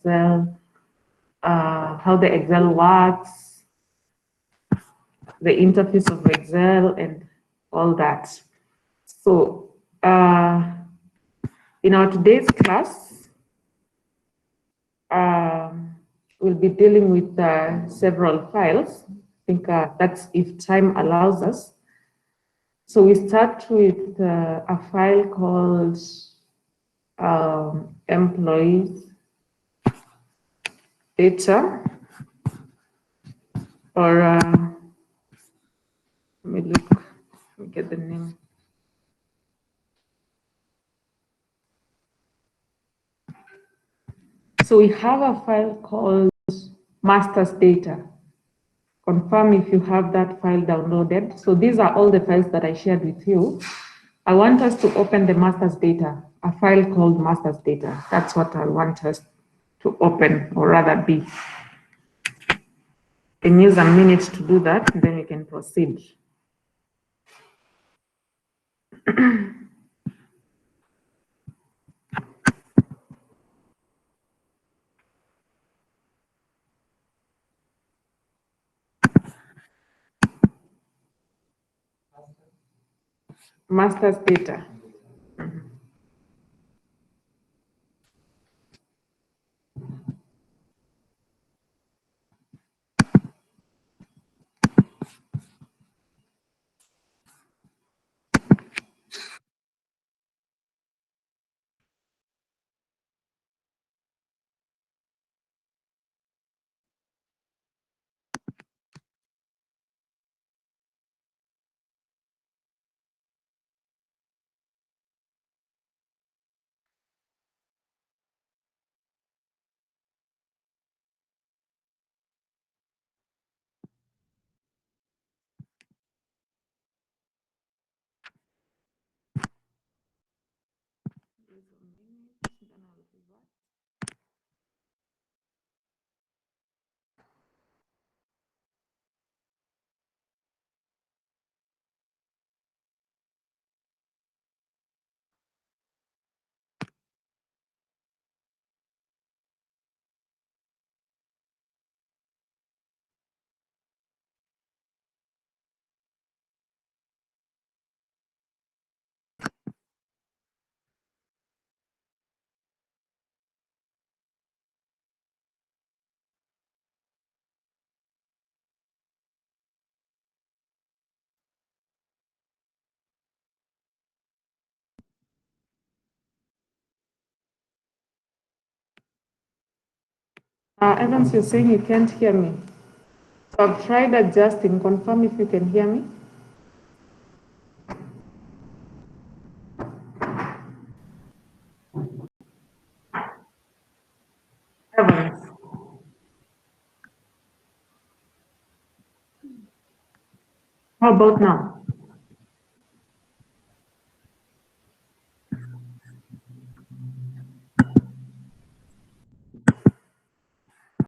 Excel, how the Excel works, the interface of Excel, and all that. So in our today's class, we'll be dealing with several files. I think that's if time allows us. So we start with a file called employees data, or let me look, let me get the name. So we have a file called masters data. Confirm if you have that file downloaded. So these are all the files that I shared with you. I want us to open the masters data, a file called masters data. That's what I want us to open, or rather be. You can use a minute to do that, and then you can proceed. Masters data. Evans, you're saying you can't hear me. So I've tried adjusting. Confirm if you can hear me. Evans. How about now?